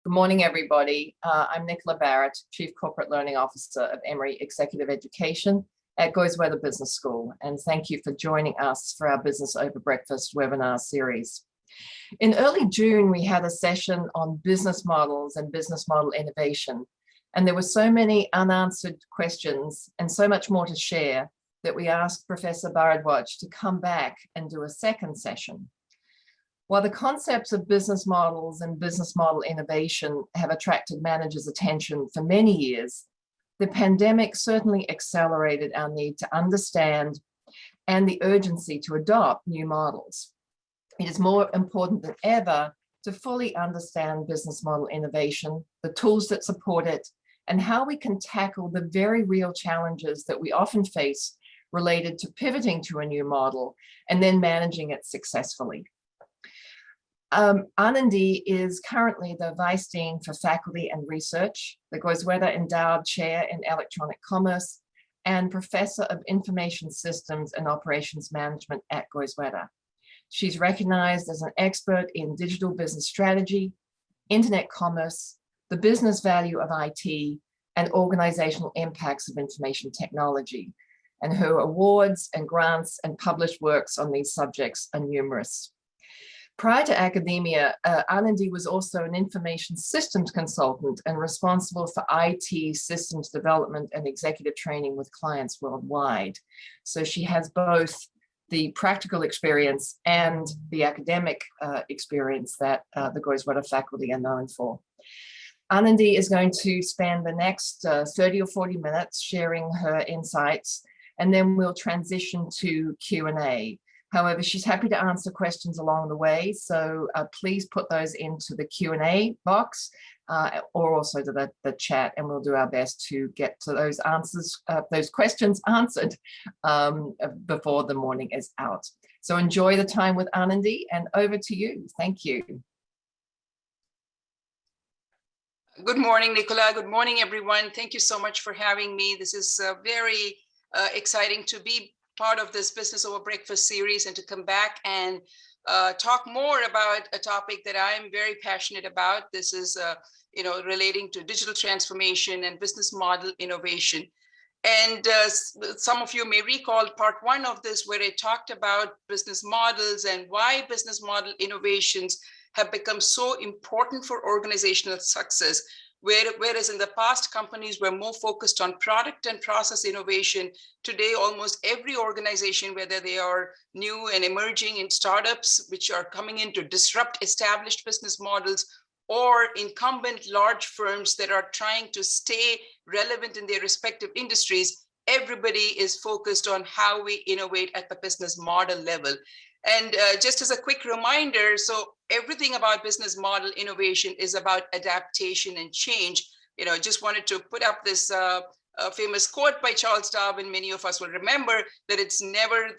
Good morning, everybody. I'm Nicola Barrett, Chief Corporate Learning Officer of Emory Executive Education at Goizueta Business School, and thank you for joining us for our Business Over Breakfast webinar series. In early June, we had a session on business models and business model innovation, and there were so many unanswered questions and so much more to share that we asked Professor Bharadwaj to come back and do a second session. While the concepts of business models and business model innovation have attracted managers' attention for many years, the pandemic certainly accelerated our need to understand and the urgency to adopt new models. It is more important than ever to fully understand business model innovation, the tools that support it, and how we can tackle the very real challenges that we often face related to pivoting to a new model and then managing it successfully. Anandhi is currently the Vice Dean for Faculty and Research, the Goizueta Endowed Chair in Electronic Commerce, and Professor of Information Systems and Operations Management at Goizueta. She's recognized as an expert in digital business strategy, internet commerce, the business value of IT, and organizational impacts of information technology. And her awards and grants and published works on these subjects are numerous. Prior to academia, Anandhi was also an information systems consultant and responsible for IT systems development and executive training with clients worldwide. So she has both the practical experience and the academic experience that the Goizueta faculty are known for. Anandhi is going to spend the next 30 or 40 minutes sharing her insights, and then we'll transition to Q&A. However, she's happy to answer questions along the way, so please put those into the Q&A box or also to the chat, and we'll do our best to get to those answers, those questions answered before the morning is out. So enjoy the time with Anandhi, and over to you. Thank you. Good morning, Nicola. Good morning, everyone. Thank you so much for having me. This is very exciting to be part of this Business Over Breakfast series and to come back and talk more about a topic that I'm very passionate about. This is, relating to digital transformation and business model innovation. And some of you may recall part one of this, where I talked about business models and why business model innovations have become so important for organizational success. Whereas in the past, companies were more focused on product and process innovation, today almost every organization, whether they are new and emerging in startups, which are coming in to disrupt established business models, or incumbent large firms that are trying to stay relevant in their respective industries, everybody is focused on how we innovate at the business model level. And just as a quick reminder, so everything about business model innovation is about adaptation and change. Just wanted to put up this famous quote by Charles Darwin. Many of us will remember that it's never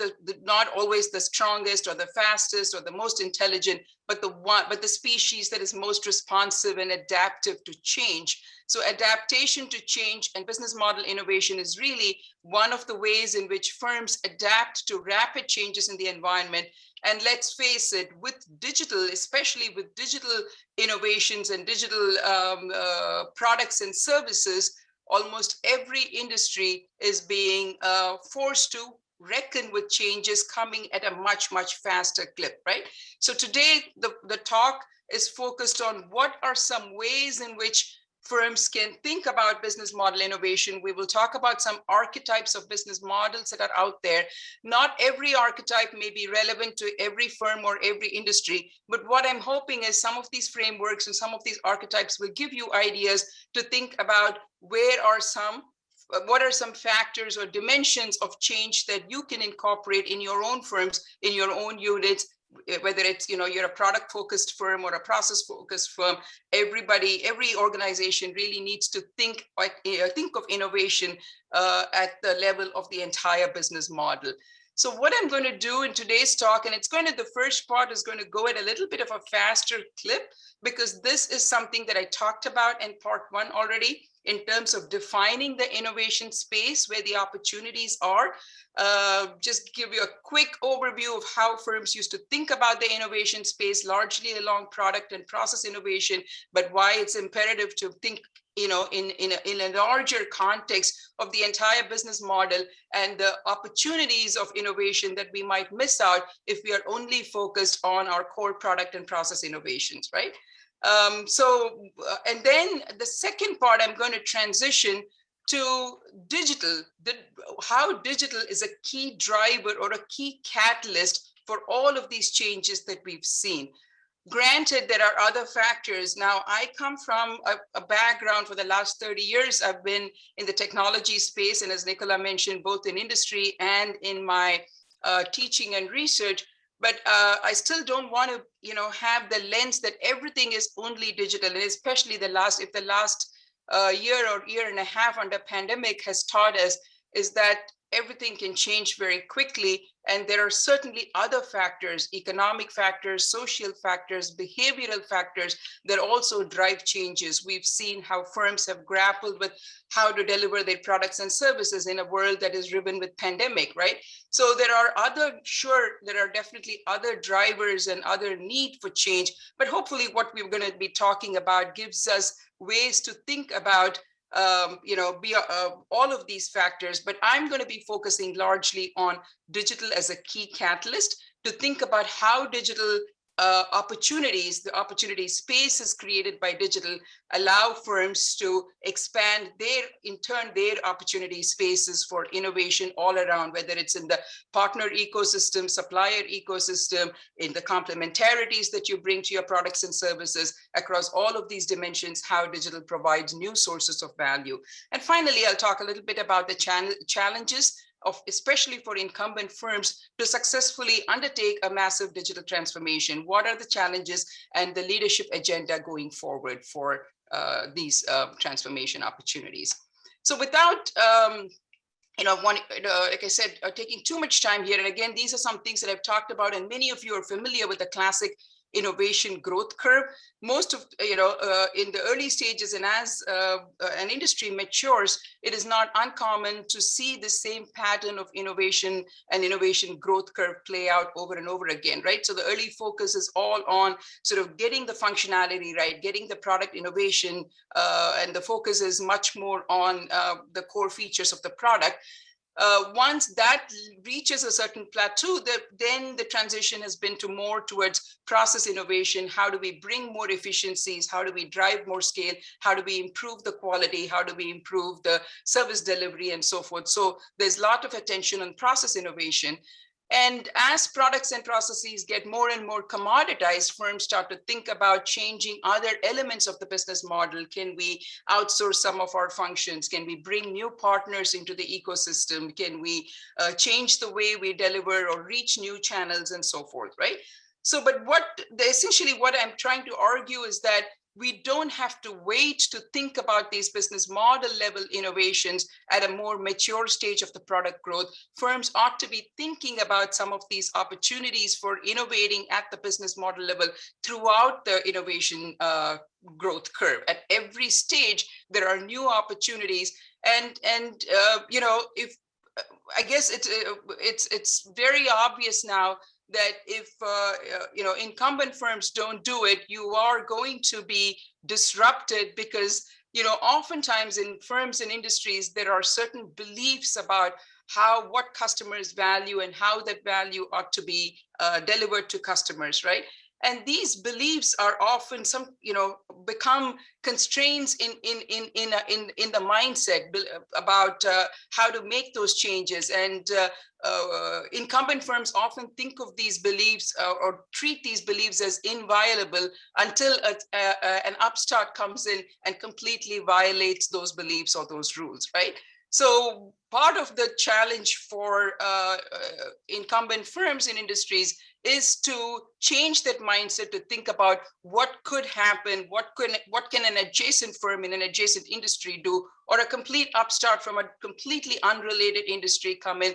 not always the strongest or the fastest or the most intelligent, but the species that is most responsive and adaptive to change. So adaptation to change and business model innovation is really one of the ways in which firms adapt to rapid changes in the environment. And let's face it, with digital, especially with digital innovations and digital products and services, almost every industry is being forced to reckon with changes coming at a much, much faster clip, right? So today, the talk is focused on what are some ways in which firms can think about business model innovation. We will talk about some archetypes of business models that are out there. Not every archetype may be relevant to every firm or every industry, but what I'm hoping is some of these frameworks and some of these archetypes will give you ideas to think about what are some factors or dimensions of change that you can incorporate in your own firms, in your own units, whether it's, you're a product focused firm or a process focused firm. Every organization really needs to think of innovation at the level of the entire business model. So what I'm going to do in today's talk, and the first part is going to go at a little bit of a faster clip, because this is something that I talked about in part one already. in terms of defining the innovation space where the opportunities are. Just give you a quick overview of how firms used to think about the innovation space, largely along product and process innovation, but why it's imperative to think in a larger context of the entire business model and the opportunities of innovation that we might miss out if we are only focused on our core product and process innovations, right? And then the second part, I'm going to transition to digital, how digital is a key driver or a key catalyst for all of these changes that we've seen. Granted, there are other factors. Now, I come from a background for the last 30 years. I've been in the technology space, and as Nicola mentioned, both in industry and in my teaching and research. But I still don't want to, have the lens that everything is only digital, and especially if the last year or year and a half under pandemic has taught us is that everything can change very quickly. And there are certainly other factors, economic factors, social factors, behavioral factors that also drive changes. We've seen how firms have grappled with how to deliver their products and services in a world that is riven with pandemic, right? So there are definitely other drivers and other need for change, but hopefully what we're going to be talking about gives us ways to think about all of these factors, but I'm going to be focusing largely on digital as a key catalyst to think about how digital the opportunity spaces created by digital allow firms to expand their opportunity spaces for innovation all around, whether it's in the partner ecosystem, supplier ecosystem, in the complementarities that you bring to your products and services across all of these dimensions, how digital provides new sources of value. And finally, I'll talk a little bit about the challenges especially for incumbent firms to successfully undertake a massive digital transformation. What are the challenges and the leadership agenda going forward for these transformation opportunities? So without, like I said, taking too much time here, and again, these are some things that I've talked about, and many of you are familiar with the classic innovation growth curve. Most of, in the early stages, and as an industry matures, it is not uncommon to see the same pattern of innovation and innovation growth curve play out over and over again, right? So the early focus is all on sort of getting the functionality right, getting the product innovation, and the focus is much more on the core features of the product. Once that reaches a certain plateau, then the transition has been to more towards process innovation. How do we bring more efficiencies? How do we drive more scale? How do we improve the quality? How do we improve the service delivery and so forth? So there's a lot of attention on process innovation. And as products and processes get more and more commoditized, firms start to think about changing other elements of the business model. Can we outsource some of our functions? Can we bring new partners into the ecosystem? Can we change the way we deliver or reach new channels and so forth, right? So, but essentially what I'm trying to argue is that we don't have to wait to think about these business model level innovations at a more mature stage of the product growth. Firms ought to be thinking about some of these opportunities for innovating at the business model level throughout the innovation growth curve. At every stage, there are new opportunities. And if I guess it's very obvious now that if incumbent firms don't do it, you are going to be disrupted because oftentimes in firms and industries there are certain beliefs about what customers value and how that value ought to be delivered to customers, right? And these beliefs are often become constraints in the mindset about how to make those changes. And incumbent firms often think of these beliefs or treat these beliefs as inviolable until an upstart comes in and completely violates those beliefs or those rules, right? So part of the challenge for incumbent firms in industries is to change that mindset to think about what could happen, what can an adjacent firm in an adjacent industry do, or a complete upstart from a completely unrelated industry come in,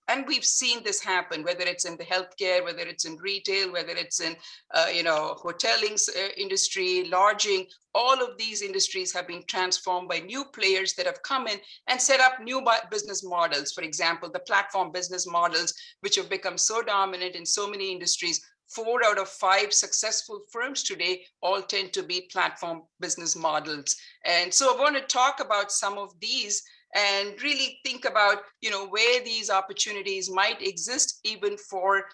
and we've seen this happen, whether it's in the healthcare, whether it's in retail, whether it's in hoteling industry, lodging. All of these industries have been transformed by new players that have come in and set up new business models. For example, the platform business models, which have become so dominant in so many industries. 4 out of 5 successful firms today all tend to be platform business models. And so I want to talk about some of these and really think about, where these opportunities might exist even for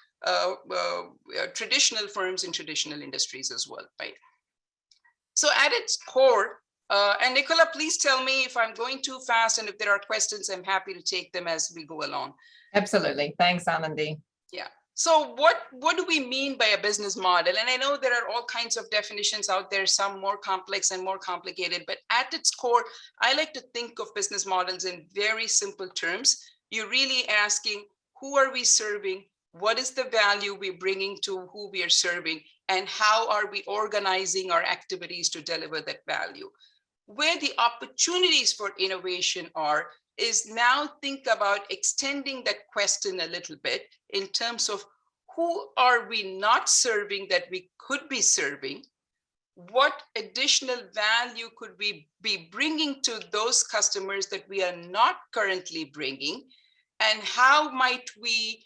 traditional firms in traditional industries as well, right? So at its core, and Nicola, please tell me if I'm going too fast, and if there are questions, I'm happy to take them as we go along. Absolutely. Thanks, Anandhi. Yeah. So what do we mean by a business model? And I know there are all kinds of definitions out there, some more complex and more complicated, but at its core, I like to think of business models in very simple terms. You're really asking, who are we serving? What is the value we're bringing to who we are serving? And how are we organizing our activities to deliver that value? Where the opportunities for innovation are is now think about extending that question a little bit in terms of who are we not serving that we could be serving? What additional value could we be bringing to those customers that we are not currently bringing? And how might we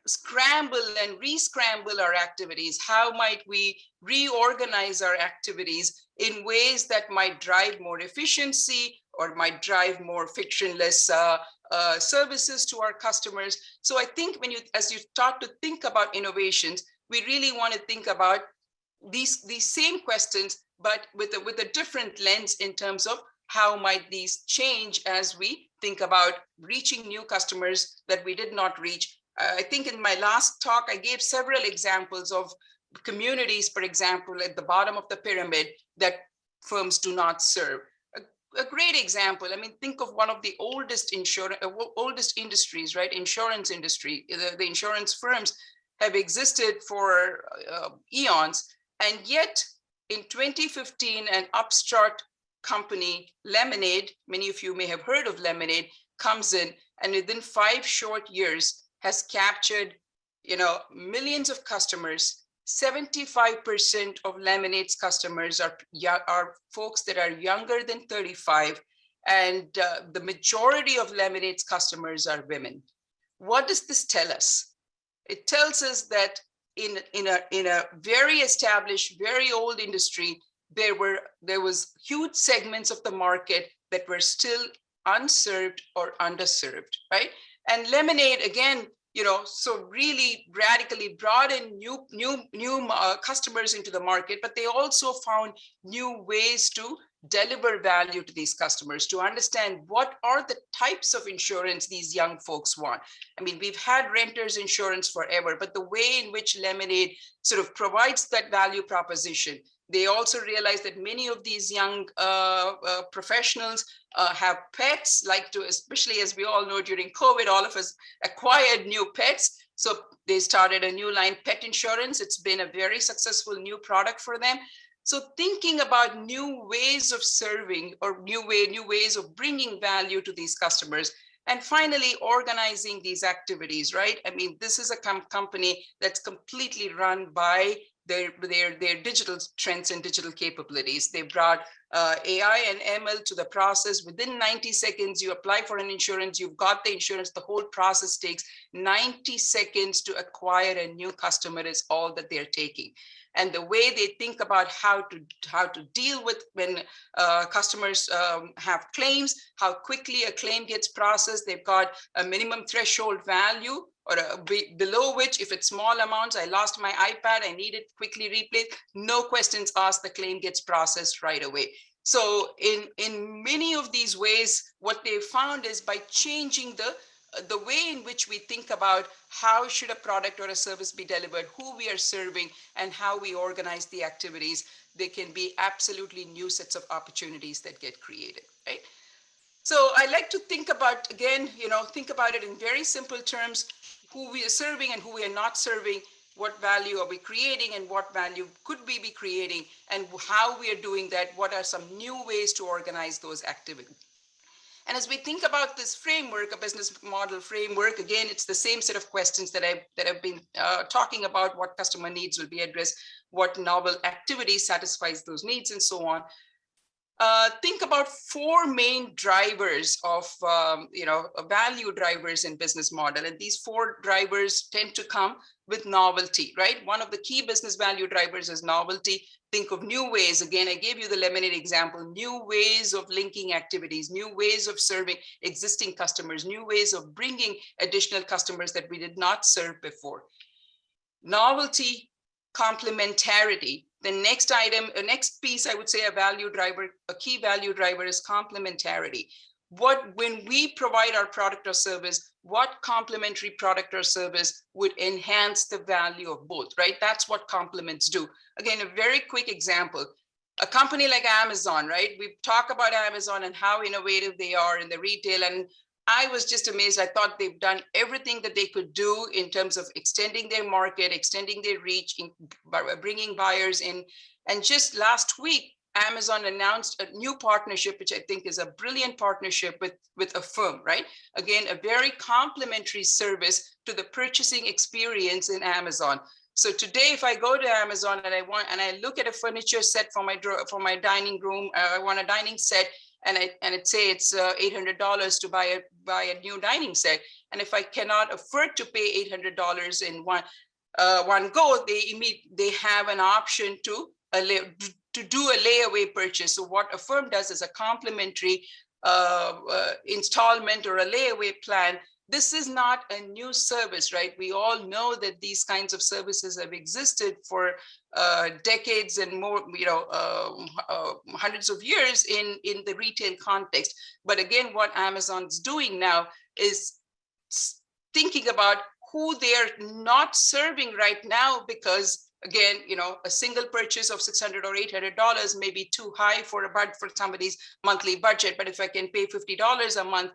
scramble and re-scramble our activities? How might we reorganize our activities in ways that might drive more efficiency or might drive more frictionless services to our customers? So I think as you start to think about innovations, we really want to think about these same questions, but with a different lens in terms of how might these change as we think about reaching new customers that we did not reach. I think in my last talk, I gave several examples of communities, for example, at the bottom of the pyramid that firms do not serve. A great example, I mean, think of one of the oldest industries, right? Insurance industry. The insurance firms have existed for eons, and yet in 2015, an upstart company, Lemonade, many of you may have heard of Lemonade, comes in, and within 5 short years has captured, millions of customers. 75% of Lemonade's customers are folks that are younger than 35, and the majority of Lemonade's customers are women. What does this tell us? It tells us that in a very established, very old industry, there was huge segments of the market that were still unserved or underserved, right? And Lemonade, again, so really radically brought in new customers into the market, but they also found new ways to deliver value to these customers, to understand what are the types of insurance these young folks want. I mean, we've had renters insurance forever, but the way in which Lemonade sort of provides that value proposition, they also realize that many of these young professionals have pets, especially as we all know, during COVID, all of us acquired new pets. So they started a new line, pet insurance. It's been a very successful new product for them. So thinking about new ways of serving or new ways of bringing value to these customers. And finally, organizing these activities, right? I mean, this is a company that's completely run by their digital strengths and digital capabilities. They brought AI and ML to the process. Within 90 seconds, you apply for an insurance, you've got the insurance. The whole process takes 90 seconds to acquire a new customer is all that they're taking. And the way they think about how to deal with when customers have claims, how quickly a claim gets processed. They've got a minimum threshold value or below which, if it's small amounts, I lost my iPad, I need it quickly replaced, no questions asked, the claim gets processed right away. So in many of these ways, what they found is by changing the way in which we think about how should a product or a service be delivered, who we are serving, and how we organize the activities, there can be absolutely new sets of opportunities that get created, right? So I like to think about, again, think about it in very simple terms, who we are serving and who we are not serving, what value are we creating and what value could we be creating, and how we are doing that, what are some new ways to organize those activities. And as we think about this framework, a business model framework, again, it's the same set of questions that I've been talking about. What customer needs will be addressed, what novel activity satisfies those needs, and so on. Think about four main drivers of value drivers in business model, and these four drivers tend to come with novelty, right? One of the key business value drivers is novelty. Think of new ways. Again, I gave you the lemonade example. New ways of linking activities, new ways of serving existing customers, new ways of bringing additional customers that we did not serve before. Novelty, complementarity. The next item, next piece, I would say a value driver, a key value driver is complementarity. When we provide our product or service, what complementary product or service would enhance the value of both, right? That's what complements do. Again, a very quick example. A company like Amazon, right? We talk about Amazon and how innovative they are in the retail, and I was just amazed. I thought they've done everything that they could do in terms of extending their market, extending their reach, bringing buyers in. And just last week, Amazon announced a new partnership, which I think is a brilliant partnership with a firm, right? Again, a very complementary service to the purchasing experience in Amazon. So today, if I go to Amazon and I look at a furniture set for my dining room, I want a dining set, and it say it's $800 to buy a new dining set. And if I cannot afford to pay $800 in one go, they have an option to do a layaway purchase. So what a firm does is a complimentary installment or a layaway plan. This is not a new service, right? We all know that these kinds of services have existed for decades and more, hundreds of years in the retail context. But again, what Amazon's doing now is thinking about who they're not serving right now, because again, a single purchase of $600 or $800 may be too high for somebody's monthly budget. But if I can pay $50 a month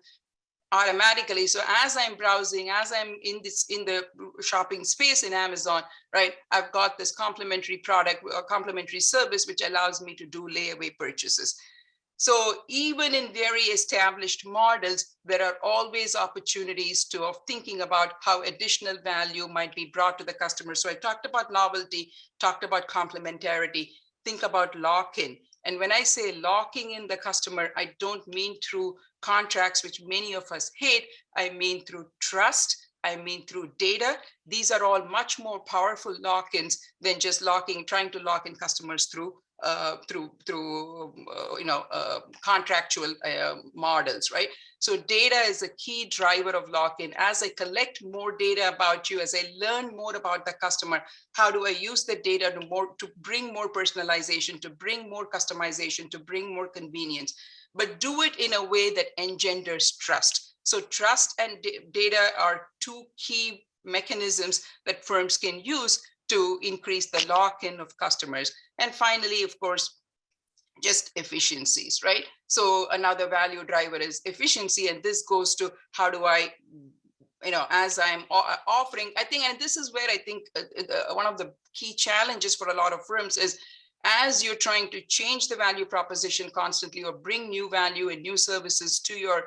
automatically, so as I'm browsing, as I'm in the shopping space in Amazon, right, I've got this complementary product or complementary service which allows me to do layaway purchases. So even in very established models, there are always opportunities of thinking about how additional value might be brought to the customer. So I talked about novelty, talked about complementarity. Think about lock-in. And when I say locking in the customer, I don't mean through contracts, which many of us hate. I mean through trust. I mean through data. These are all much more powerful lock-ins than just trying to lock in customers through contractual models, right? So data is a key driver of lock-in. As I collect more data about you, as I learn more about the customer, how do I use the data to bring more personalization, to bring more customization, to bring more convenience, but do it in a way that engenders trust. So trust and data are two key mechanisms that firms can use to increase the lock-in of customers. And finally, of course, just efficiencies, right? So another value driver is efficiency. And this goes to how do I, as I'm offering, I think, and this is where I think one of the key challenges for a lot of firms is, as you're trying to change the value proposition constantly or bring new value and new services to your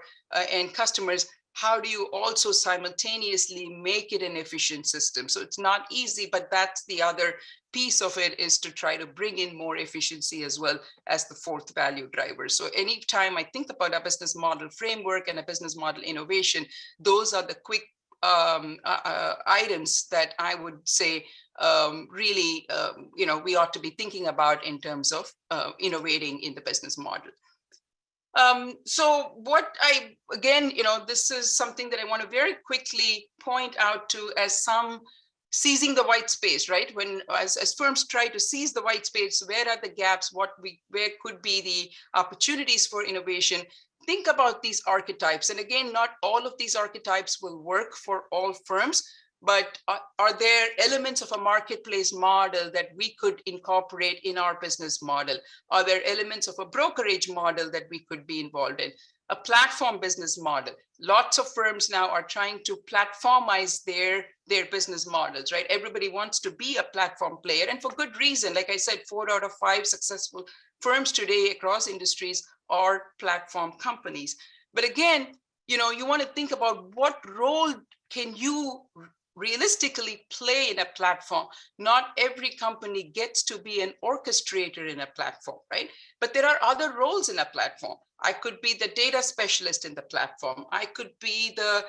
end customers, how do you also simultaneously make it an efficient system? So it's not easy, but that's the other piece of it, is to try to bring in more efficiency as well as the fourth value driver. So anytime I think about a business model framework and a business model innovation, those are the quick items that I would say really, we ought to be thinking about in terms of innovating in the business model. So again, this is something that I want to very quickly point out to as some seizing the white space, right? When as firms try to seize the white space, where are the gaps? Where could be the opportunities for innovation? Think about these archetypes. And again, not all of these archetypes will work for all firms, but are there elements of a marketplace model that we could incorporate in our business model? Are there elements of a brokerage model that we could be involved in? a platform business model. Lots of firms now are trying to platformize their business models, right? Everybody wants to be a platform player, and for good reason. Like I said, 4 out of 5 successful firms today across industries are platform companies. But again, you want to think about what role can you realistically play in a platform. Not every company gets to be an orchestrator in a platform, right? But there are other roles in a platform. I could be the data specialist in the platform. I could be the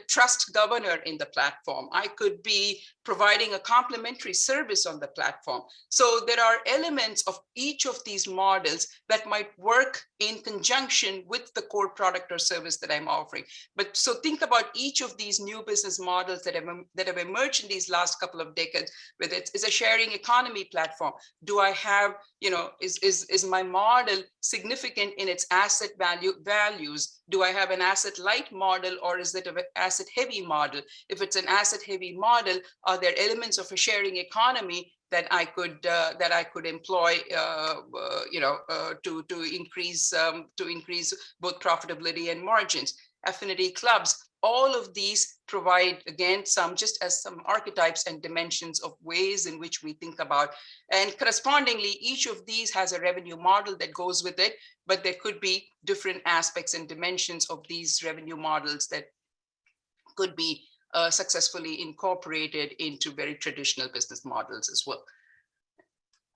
trust governor in the platform. I could be providing a complementary service on the platform. So there are elements of each of these models that might work in conjunction with the core product or service that I'm offering. But so think about each of these new business models that have emerged in these last couple of decades, whether it's a sharing economy platform. Do I have, is my model significant in its asset values? Do I have an asset light model, or is it an asset heavy model? If it's an asset heavy model, are there elements of a sharing economy that I could employ, to increase both profitability and margins? Affinity clubs, all of these provide, again, some archetypes and dimensions of ways in which we think about. And correspondingly, each of these has a revenue model that goes with it, but there could be different aspects and dimensions of these revenue models that could be successfully incorporated into very traditional business models as well.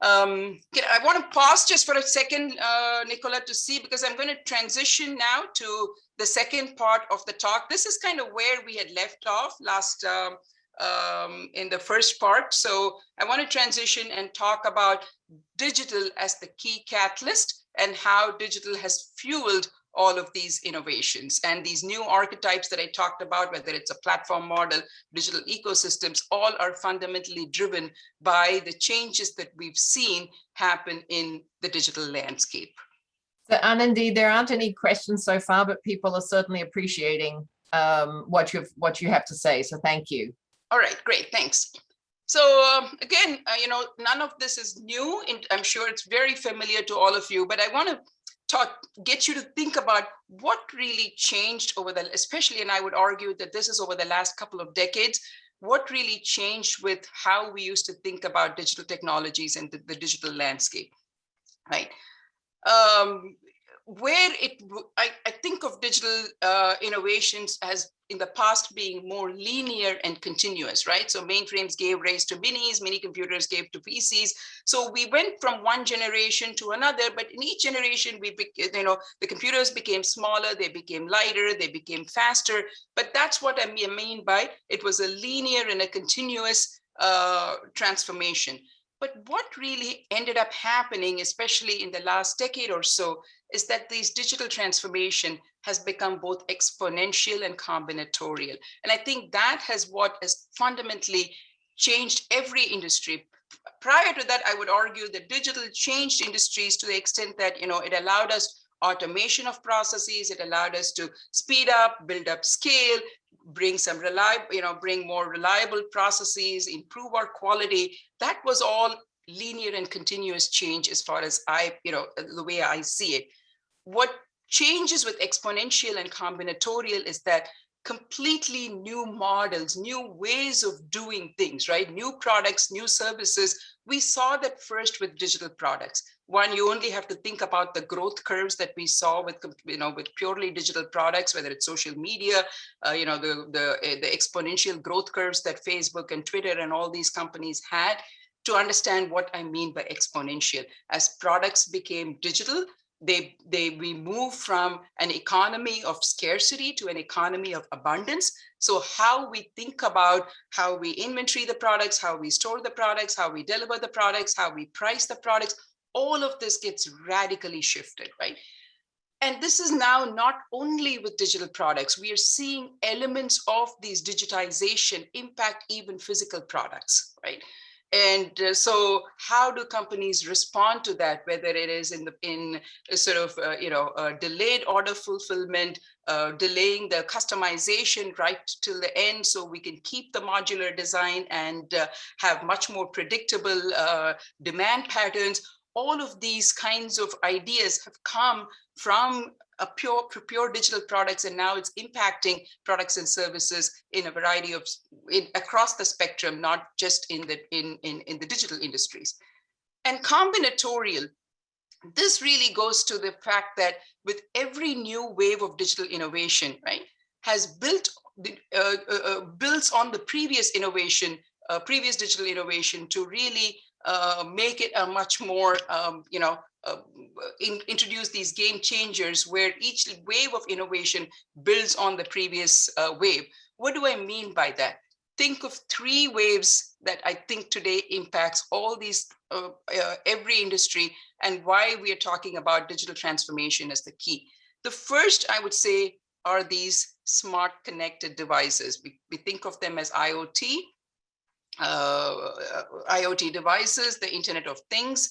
I want to pause just for a second, Nicola, to see, because I'm going to transition now to the second part of the talk. This is kind of where we had left off last in the first part. So I want to transition and talk about digital as the key catalyst and how digital has fueled all of these innovations and these new archetypes that I talked about, whether it's a platform model, digital ecosystems, all are fundamentally driven by the changes that we've seen happen in the digital landscape. So Anandhi, there aren't any questions so far, but people are certainly appreciating what you have to say. So thank you. All right, great, thanks. So again, none of this is new. I'm sure it's very familiar to all of you, but I want to get you to think about what really changed over especially, and I would argue that this is over the last couple of decades, what really changed with how we used to think about digital technologies and the digital landscape, right? I think of digital innovations as in the past being more linear and continuous, right? So mainframes gave rise to minis, mini computers gave to PCs. So we went from one generation to another, but in each generation, the computers became smaller, they became lighter, they became faster. But that's what I mean by it was a linear and a continuous transformation. But what really ended up happening, especially in the last decade or so, is that this digital transformation has become both exponential and combinatorial. And I think that has what has fundamentally changed every industry. Prior to that, I would argue that digital changed industries to the extent that it allowed us automation of processes, it allowed us to speed up, build up scale, bring bring more reliable processes, improve our quality. That was all linear and continuous change as far as the way I see it. What changes with exponential and combinatorial is that completely new models, new ways of doing things, right? New products, new services. We saw that first with digital products. One, you only have to think about the growth curves that we saw with purely digital products, whether it's social media, the exponential growth curves that Facebook and Twitter and all these companies had, to understand what I mean by exponential. As products became digital, we move from an economy of scarcity to an economy of abundance. So how we think about how we inventory the products, how we store the products, how we deliver the products, how we price the products, all of this gets radically shifted, right? And this is now not only with digital products, we are seeing elements of these digitization impact even physical products, right? And so how do companies respond to that, whether it is in delayed order fulfillment, delaying the customization right till the end so we can keep the modular design and have much more predictable demand patterns. all of these kinds of ideas have come from a pure digital products, and now it's impacting products and services in a variety of across the spectrum, not just in the digital industries. And combinatorial, this really goes to the fact that with every new wave of digital innovation, right, has builds on the previous innovation, previous digital innovation, to really make it a much more, introduce these game changers where each wave of innovation builds on the previous wave. What do I mean by that? Think of three waves that I think today impacts all these, every industry, and why we are talking about digital transformation as the key. The first, I would say, are these smart connected devices. We think of them as IoT, IoT devices, the Internet of Things.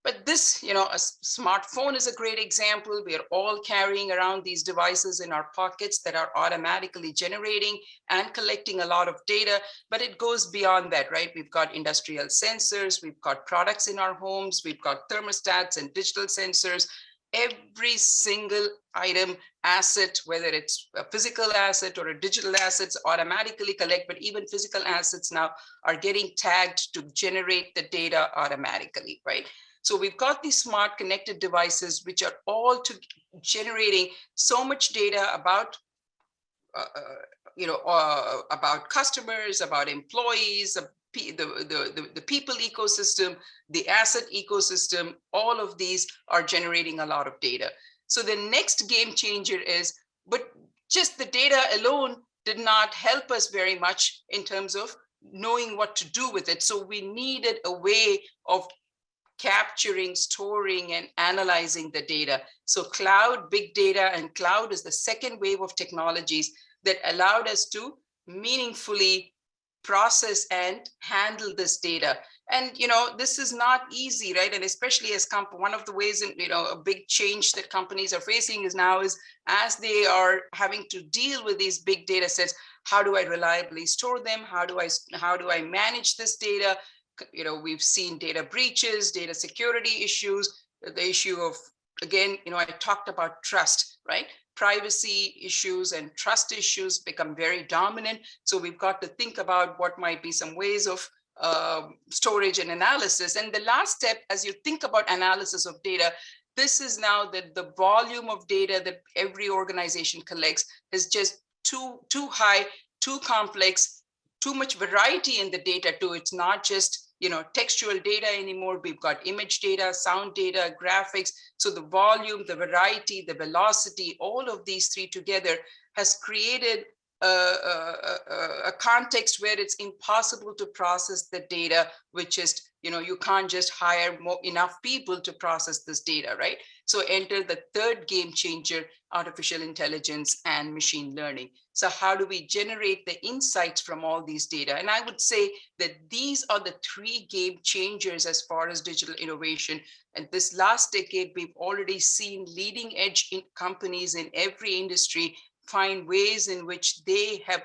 But this, a smartphone is a great example. We are all carrying around these devices in our pockets that are automatically generating and collecting a lot of data, but it goes beyond that, right? We've got industrial sensors, we've got products in our homes, we've got thermostats and digital sensors. Every single item, asset, whether it's a physical asset or a digital assets, automatically collect, but even physical assets now are getting tagged to generate the data automatically, right? So we've got these smart connected devices, which are all generating so much data about, about customers, about employees, the people ecosystem, the asset ecosystem. All of these are generating a lot of data. So the next game changer is, but just the data alone did not help us very much in terms of knowing what to do with it. So we needed a way of capturing, storing, and analyzing the data. So cloud, big data, and cloud is the second wave of technologies that allowed us to meaningfully process and handle this data. And this is not easy, right? And especially as one of the ways, a big change that companies are facing is as they are having to deal with these big data sets. How do I reliably store them? How do I manage this data? We've seen data breaches, data security issues, the issue of, again, I talked about trust, right? Privacy issues and trust issues become very dominant. So we've got to think about what might be some ways of storage and analysis. And the last step, as you think about analysis of data, this is now that the volume of data that every organization collects is just too high, too complex, too much variety in the data too. It's not just textual data anymore. We've got image data, sound data, graphics. So the volume, the variety, the velocity, all of these three together has created a context where it's impossible to process the data, which is, you can't just hire enough people to process this data, right? So enter the third game changer, artificial intelligence and machine learning. So how do we generate the insights from all these data? And I would say that these are the three game changers as far as digital innovation. And this last decade, we've already seen leading edge companies in every industry find ways in which they have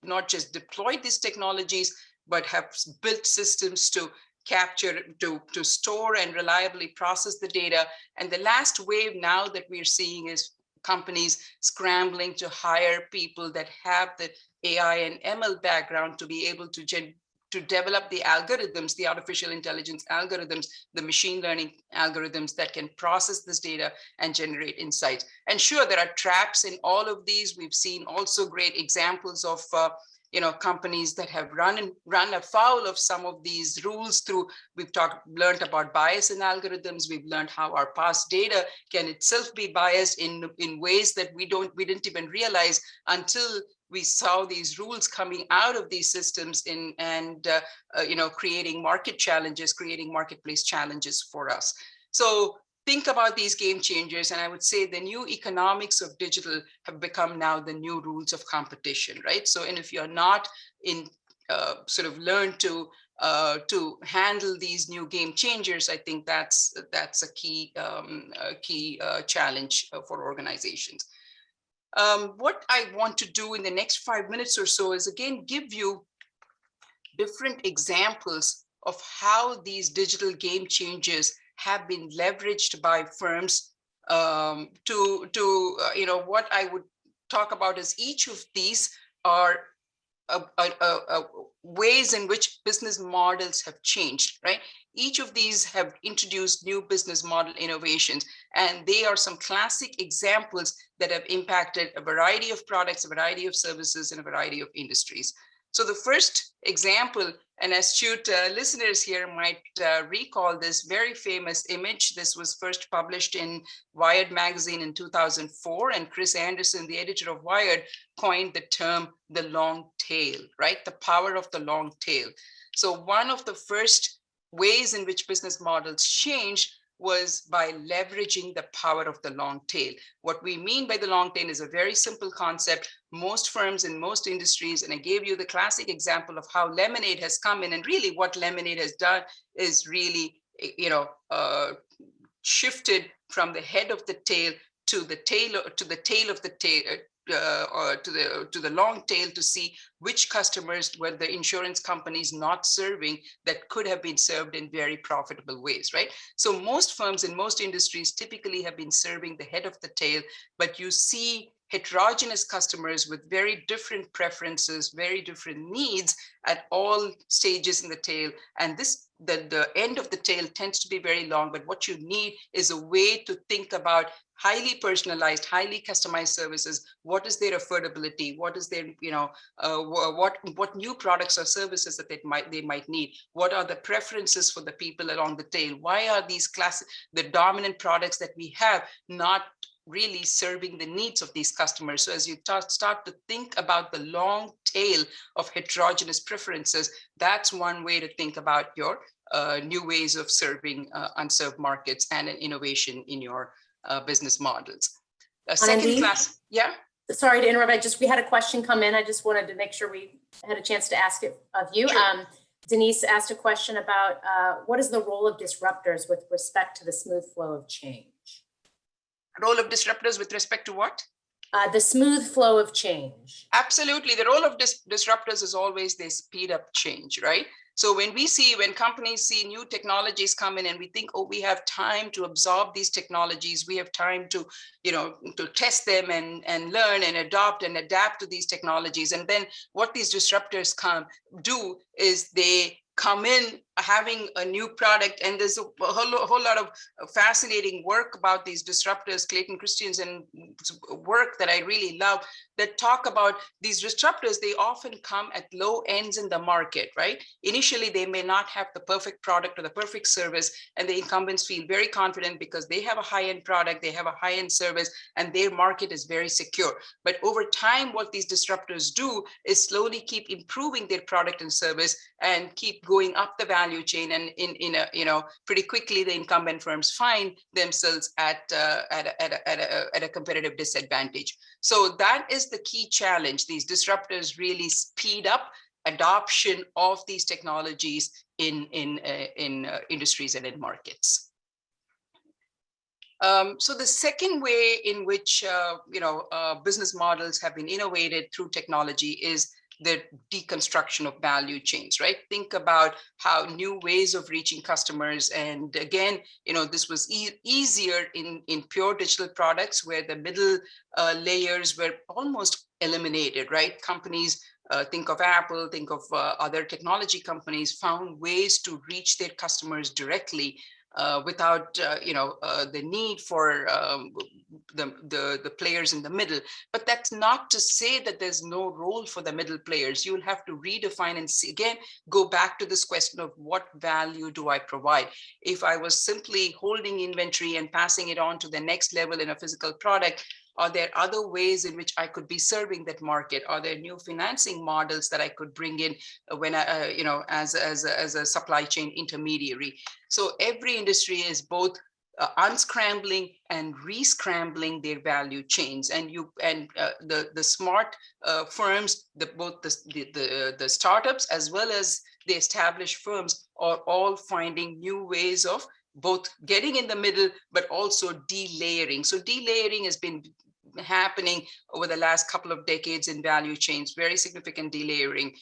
not just deployed these technologies, but have built systems to capture, to store and reliably process the data. And the last wave now that we're seeing is companies scrambling to hire people that have the AI and ML background to be able to develop the algorithms, the artificial intelligence algorithms, the machine learning algorithms that can process this data and generate insights. And sure, there are traps in all of these. We've seen also great examples of companies that have run afoul of some of these rules through. We've learned about bias in algorithms. We've learned how our past data can itself be biased in ways that we didn't even realize until we saw these rules coming out of these systems and creating market challenges, creating marketplace challenges for us. So think about these game changers. And I would say the new economics of digital have become now the new rules of competition, right? So, and if you're not learn to handle these new game changers, I think that's a key challenge for organizations. What I want to do in the next 5 minutes or so is again give you different examples of how these digital game changers have been leveraged by firms what I would talk about is each of these are ways in which business models have changed, right? Each of these have introduced new business model innovations, and they are some classic examples that have impacted a variety of products, a variety of services, and a variety of industries. So the first example, and astute listeners here might recall this very famous image. This was first published in Wired magazine in 2004, and Chris Anderson, the editor of Wired, coined the term the long tail, right? The power of the long tail. So one of the first ways in which business models changed was by leveraging the power of the long tail. What we mean by the long tail is a very simple concept. Most firms in most industries, and I gave you the classic example of how lemonade has come in, and really what lemonade has done is really, shifted from the head of the tail to the tail of the tail, or to the long tail, to see which customers were the insurance companies not serving that could have been served in very profitable ways, right? So most firms in most industries typically have been serving the head of the tail, but you see heterogeneous customers with very different preferences, very different needs at all stages in the tail. And the end of the tail tends to be very long, but what you need is a way to think about highly personalized, highly customized services. What is their affordability? What is their, what new products or services that they might need? What are the preferences for the people along the tail? Why are these the dominant products that we have not really serving the needs of these customers? So as you start to think about the long tail of heterogeneous preferences, that's one way to think about your new ways of serving unserved markets and an innovation in your business models. Second class, yeah? Sorry to interrupt. We had a question come in. I just wanted to make sure we had a chance to ask it of you. Sure. Denise asked a question about what is the role of disruptors with respect to the smooth flow of change? Role of disruptors with respect to what? The smooth flow of change. Absolutely. The role of disruptors is always they speed up change, right? So when companies see new technologies come in and we think, oh, we have time to absorb these technologies, we have time to, to test them and learn and adopt and adapt to these technologies. And then what these disruptors do is they come in having a new product, and there's a whole lot of fascinating work about these disruptors, Clayton Christensen's work that I really love, that talk about these disruptors. They often come at low ends in the market, right? Initially, they may not have the perfect product or the perfect service, and the incumbents feel very confident because they have a high-end product, they have a high-end service, and their market is very secure. But over time, what these disruptors do is slowly keep improving their product and service and keep going up the value chain, and pretty quickly the incumbent firms find themselves at a competitive disadvantage. So that is the key challenge. These disruptors really speed up adoption of these technologies in industries and in markets. So the second way in which business models have been innovated through technology is the deconstruction of value chains, right? Think about how new ways of reaching customers. And again, this was easier in pure digital products where the middle layers were almost eliminated, right? Companies, think of Apple, think of other technology companies, found ways to reach their customers directly without the need for the players in the middle. But that's not to say that there's no role for the middle players. You'll have to redefine and again go back to this question of what value do I provide? If I was simply holding inventory and passing it on to the next level in a physical product, are there other ways in which I could be serving that market? Are there new financing models that I could bring in when I, as a supply chain intermediary? So every industry is both unscrambling and re-scrambling their value chains, and the smart firms, both the startups as well as the established firms are all finding new ways of both getting in the middle but also delayering. So delayering has been happening over the last couple of decades in value chains, very significant delayering.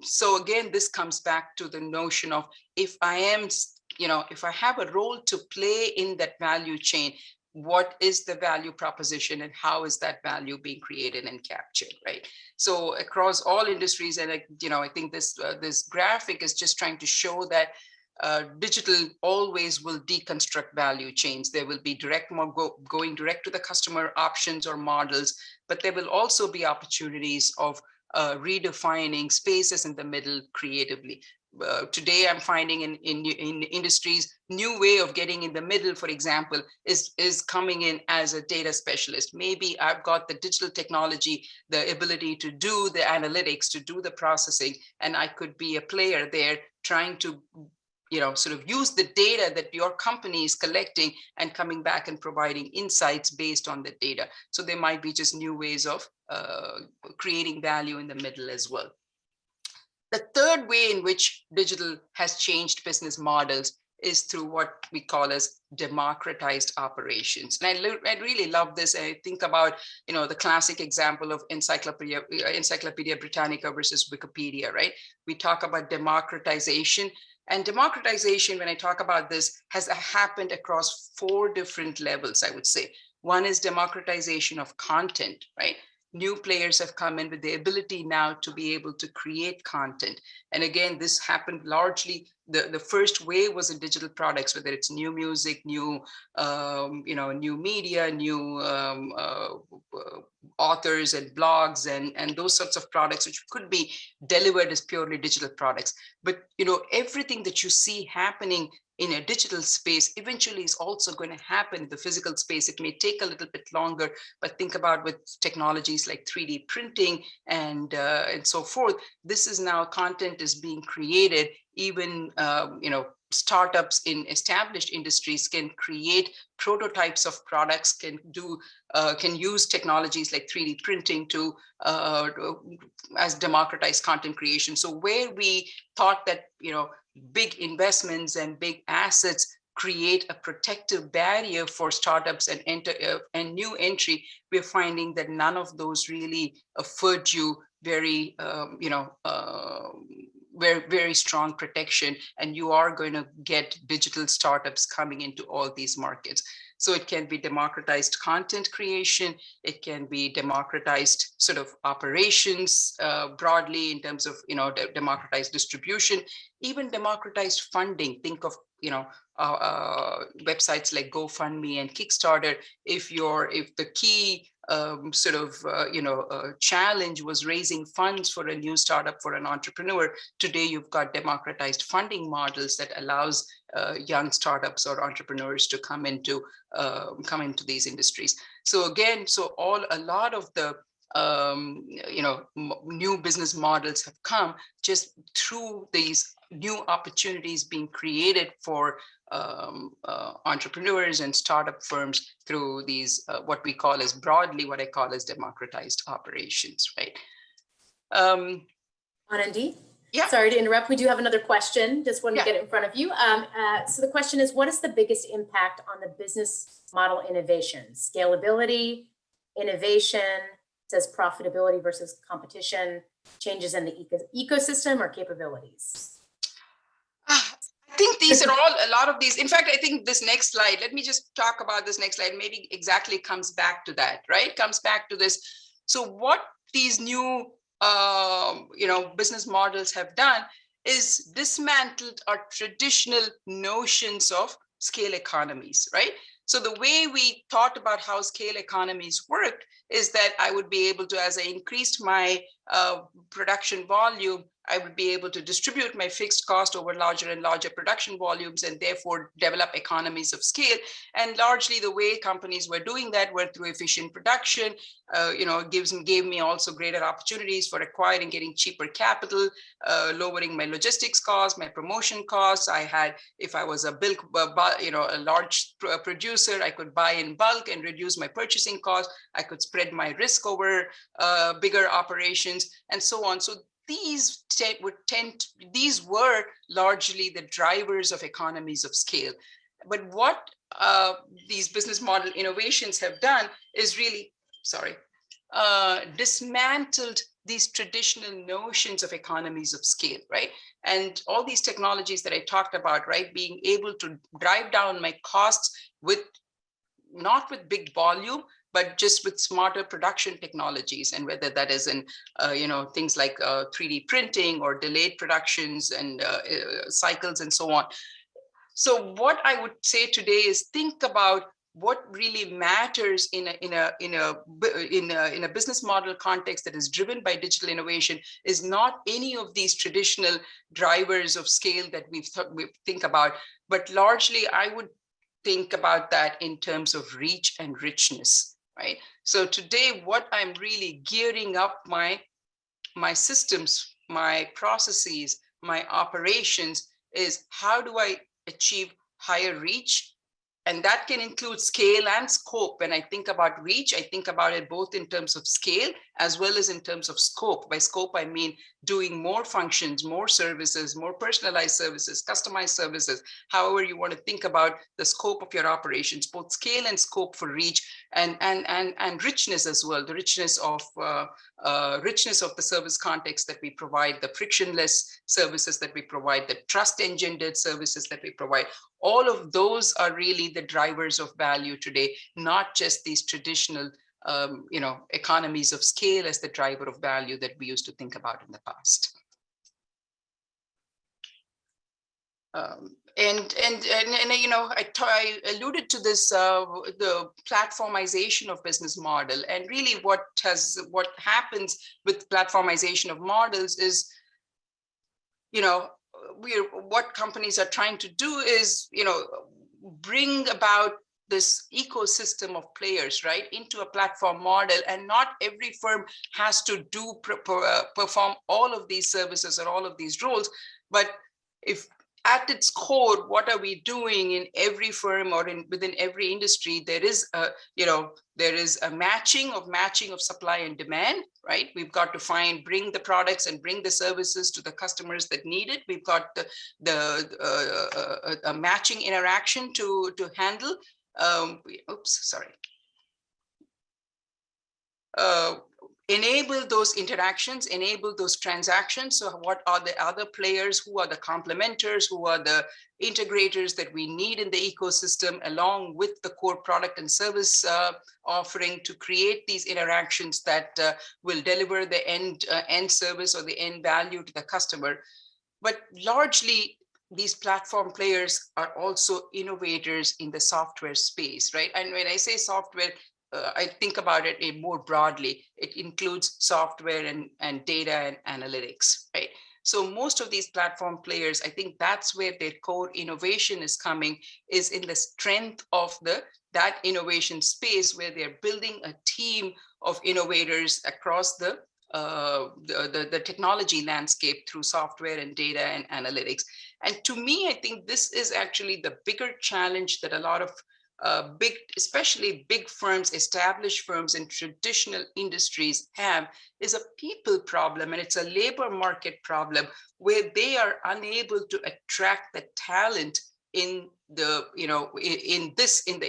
So again, this comes back to the notion of if I am if I have a role to play in that value chain, what is the value proposition and how is that value being created and captured, right? So across all industries, and I think this graphic is just trying to show that digital always will deconstruct value chains. There will be going direct to the customer options or models, but there will also be opportunities of redefining spaces in the middle creatively. Today, I'm finding in industries, new way of getting in the middle, for example, is coming in as a data specialist. Maybe I've got the digital technology, the ability to do the analytics, to do the processing, and I could be a player there trying to sort of use the data that your company is collecting and coming back and providing insights based on the data. So there might be just new ways of creating value in the middle as well. The third way in which digital has changed business models is through what we call as democratized operations. And I really love this. I think about, the classic example of Encyclopedia Britannica versus Wikipedia, right? We talk about democratization. And democratization, when I talk about this, has happened across 4 different levels, I would say. One is democratization of content, right? New players have come in with the ability now to be able to create content. And again, this happened largely, the first wave was in digital products, whether it's new music, new, new media, new authors and blogs and those sorts of products, which could be delivered as purely digital products. But, everything that you see happening in a digital space eventually is also going to happen in the physical space. It may take a little bit longer, but think about with technologies like 3D printing and so forth. This is now content is being created. Even startups in established industries can create prototypes of products, can use technologies like 3D printing to as democratized content creation. So where we thought that big investments and big assets create a protective barrier for startups and new entry, we're finding that none of those really afford you very very strong protection, and you are going to get digital startups coming into all these markets. So it can be democratized content creation, it can be democratized sort of operations broadly in terms of democratized distribution, even democratized funding. Think of websites like GoFundMe and Kickstarter. If the key challenge was raising funds for a new startup, for an entrepreneur, today you've got democratized funding models that allows young startups or entrepreneurs to come into these industries. So again, a lot of the new business models have come just through these new opportunities being created for entrepreneurs and startup firms through these what I call as democratized operations, right? Anandhi? Yeah. Sorry to interrupt. We do have another question. Just wanted to get it in front of you. So the question is, what is the biggest impact on the business model innovation? Scalability, innovation, says profitability versus competition, changes in the ecosystem or capabilities? I think these are all, a lot of these. In fact, I think this next slide, let me just talk about this next slide, maybe exactly comes back to that, right? Comes back to this. So what these new business models have done is dismantled our traditional notions of scale economies, right? So the way we thought about how scale economies worked is that I would be able to, as I increased my production volume, I would be able to distribute my fixed cost over larger and larger production volumes and therefore develop economies of scale. And largely the way companies were doing that were through efficient production. Gave me also greater opportunities for acquiring, getting cheaper capital, lowering my logistics costs, my promotion costs. I had, if I was a a large producer, I could buy in bulk and reduce my purchasing costs. I could spread my risk over bigger operations and so on. So these were largely the drivers of economies of scale. But what these business model innovations have done is really, dismantled these traditional notions of economies of scale, right? And all these technologies that I talked about, right? Being able to drive down my costs with, not with big volume, but just with smarter production technologies, and whether that is in things like 3D printing or delayed productions and cycles and so on. So what I would say today is think about what really matters in a business model context that is driven by digital innovation is not any of these traditional drivers of scale that we think about, but largely I would think about that in terms of reach and richness, right? So today, what I'm really gearing up my systems, my processes, my operations is how do I achieve higher reach? And that can include scale and scope. When I think about reach, I think about it both in terms of scale as well as in terms of scope. By scope, I mean doing more functions, more services, more personalized services, customized services, however you want to think about the scope of your operations, both scale and scope for reach, and richness as well, the richness of the service context that we provide, the frictionless services that we provide, the trust engendered services that we provide. All of those are really the drivers of value today, not just these traditional economies of scale as the driver of value that we used to think about in the past. I alluded to this, the platformization of business model, and really what happens with platformization of models is, what companies are trying to do is, bring about this ecosystem of players, right, into a platform model. And not every firm has to perform all of these services or all of these roles. But if at its core, what are we doing in every firm or within every industry? There is a matching of supply and demand, right? We've got to bring the products and bring the services to the customers that need it. We've got a matching interaction to handle. Enable those interactions, enable those transactions. So what are the other players? Who are the complementers? Who are the integrators that we need in the ecosystem, along with the core product and service offering, to create these interactions that will deliver the end service or the end value to the customer. But largely, these platform players are also innovators in the software space, right? And when I say software, I think about it more broadly. It includes software and data and analytics, right? So most of these platform players, I think that's where their core innovation is coming, is in the strength of that innovation space, where they're building a team of innovators across the technology landscape through software and data and analytics. And to me, I think this is actually the bigger challenge that a lot of especially big firms, established firms in traditional industries have, is a people problem, and it's a labor market problem, where they are unable to attract the talent in the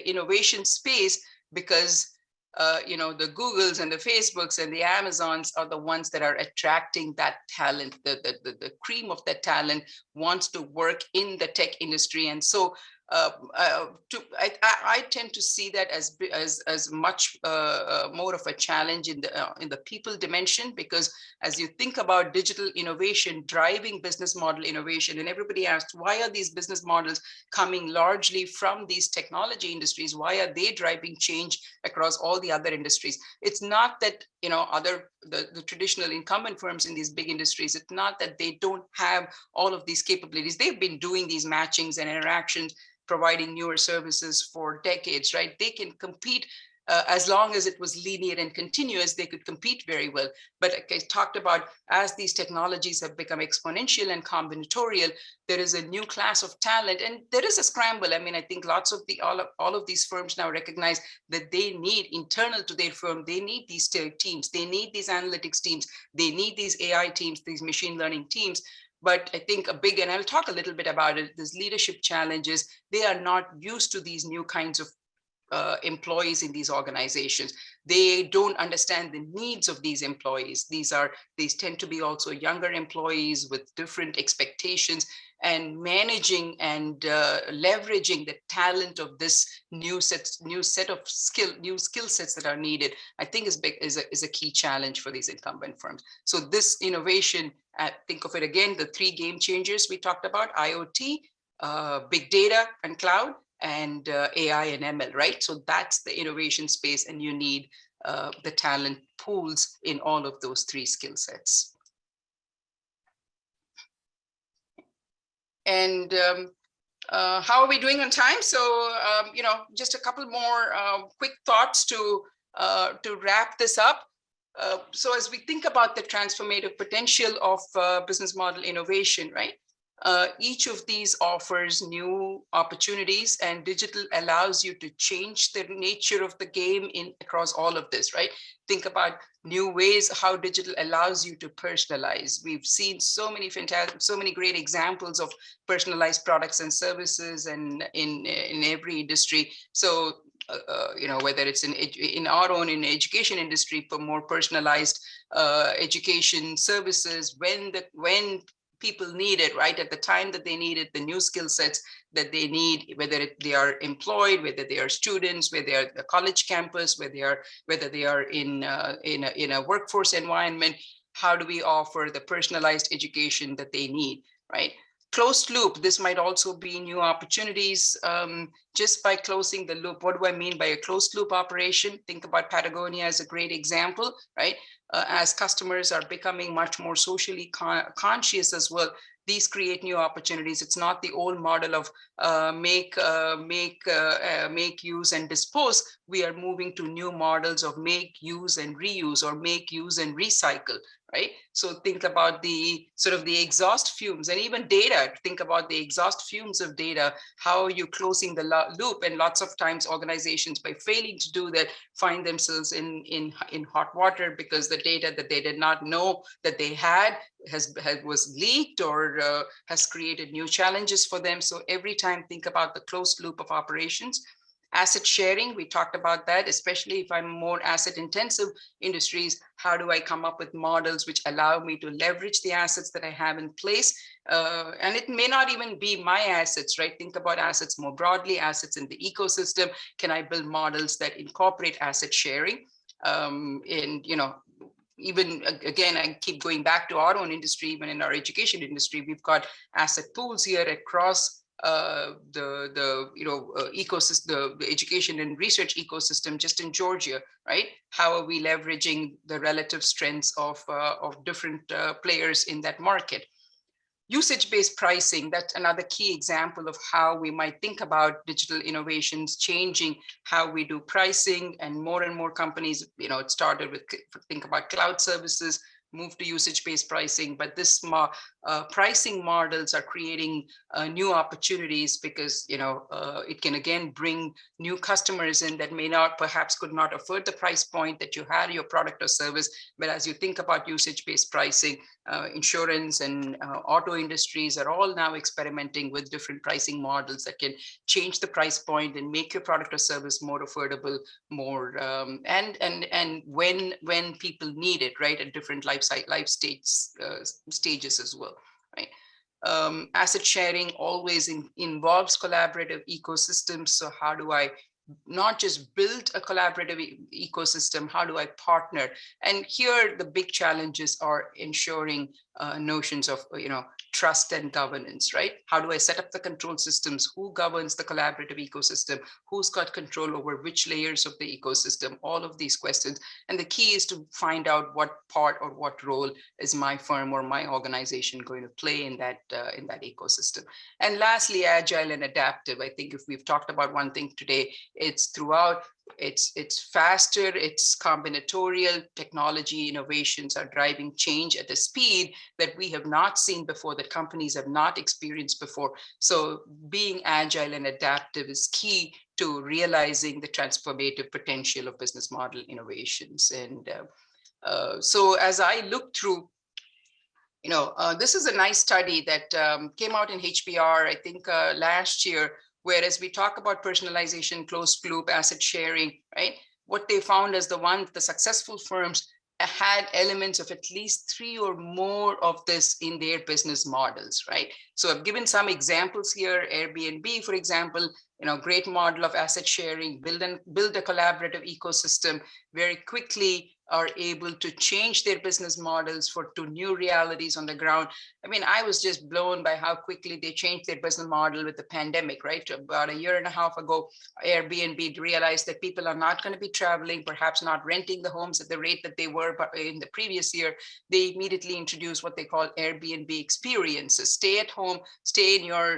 innovation space, because the Googles and the Facebooks and the Amazons are the ones that are attracting that talent. The cream of that talent wants to work in the tech industry. And so I tend to see that as much more of a challenge in the people dimension, because as you think about digital innovation driving business model innovation, and everybody asks, why are these business models coming largely from these technology industries? Why are they driving change across all the other industries? It's not that the traditional incumbent firms in these big industries, it's not that they don't have all of these capabilities. They've been doing these matchings and interactions, providing newer services for decades, right? They can compete as long as it was linear and continuous, they could compete very well. But like I talked about, as these technologies have become exponential and combinatorial, there is a new class of talent, and there is a scramble. I mean, I think lots of all of these firms now recognize that they need, internal to their firm, they need these teams, they need these analytics teams, they need these AI teams, these machine learning teams. But I think and I'll talk a little bit about it, these leadership challenges, they are not used to these new kinds of employees in these organizations. They don't understand the needs of these employees. These tend to be also younger employees with different expectations, and managing and leveraging the talent of this new skill sets that are needed, I think is a key challenge for these incumbent firms. So this innovation, think of it again, the three game changers we talked about: IoT, big data and cloud, and AI and ML, right? So that's the innovation space, and you need the talent pools in all of those three skill sets. And how are we doing on time? So, just a couple more quick thoughts to wrap this up. So as we think about the transformative potential of business model innovation, right? Each of these offers new opportunities, and digital allows you to change the nature of the game across all of this, right? Think about new ways how digital allows you to personalize. We've seen so many great examples of personalized products and services, and in every industry. So whether it's in our own in education industry, for more personalized education services when people need it, right, at the time that they need it, the new skill sets that they need, whether they are employed, whether they are students, whether they are the college campus, whether they are in a workforce environment. How do we offer the personalized education that they need, right? Closed loop, this might also be new opportunities just by closing the loop. What do I mean by a closed loop operation? Think about Patagonia as a great example, right? As customers are becoming much more socially conscious as well, these create new opportunities. It's not the old model of make, use, and dispose. We are moving to new models of make, use, and reuse, or make, use, and recycle, right? So think about the sort of the exhaust fumes, and even data. Think about the exhaust fumes of data. How are you closing the loop? And lots of times organizations, by failing to do that, find themselves in hot water because the data that they did not know that they had was leaked, or has created new challenges for them. So every time, think about the closed loop of operations. Asset sharing, we talked about that, especially if I'm more asset intensive industries. How do I come up with models which allow me to leverage the assets that I have in place? And it may not even be my assets, right? Think about assets more broadly, assets in the ecosystem. Can I build models that incorporate asset sharing? Even again, I keep going back to our own industry. Even in our education industry, we've got asset pools here across the ecosystem, the education and research ecosystem, just in Georgia, right? How are we leveraging the relative strengths of different players in that market? Usage-based pricing, that's another key example of how we might think about digital innovations changing how we do pricing. And more companies, it started with, think about cloud services, move to usage-based pricing, but this pricing models are creating new opportunities because it can again bring new customers in that could not afford the price point that you had your product or service. But as you think about usage-based pricing, insurance and auto industries are all now experimenting with different pricing models that can change the price point and make your product or service more affordable, more and when people need it, right, at different life stages as well, right? Asset sharing always involves collaborative ecosystems. So how do I not just build a collaborative ecosystem, how do I partner? And here the big challenges are ensuring notions of trust and governance, right? How do I set up the control systems? Who governs the collaborative ecosystem? Who's got control over which layers of the ecosystem? All of these questions. And the key is to find out what part or what role is my firm or my organization going to play in that ecosystem. And lastly, agile and adaptive. I think if we've talked about one thing today, it's throughout. It's faster, it's combinatorial. Technology innovations are driving change at a speed that we have not seen before, that companies have not experienced before. So being agile and adaptive is key to realizing the transformative potential of business model innovations. And so as I look through, this is a nice study that came out in HBR, I think last year, Whereas we talk about personalization, closed loop, asset sharing, right? What they found is the successful firms had elements of at least 3 or more of this in their business models, right? So I've given some examples here. Airbnb, for example, great model of asset sharing, build a collaborative ecosystem, very quickly are able to change their business models to new realities on the ground. I mean, I was just blown by how quickly they changed their business model with the pandemic, right? About a year and a half ago, Airbnb realized that people are not going to be traveling, perhaps not renting the homes at the rate that they were in the previous year. They immediately introduced what they call Airbnb experiences. Stay at home, stay in your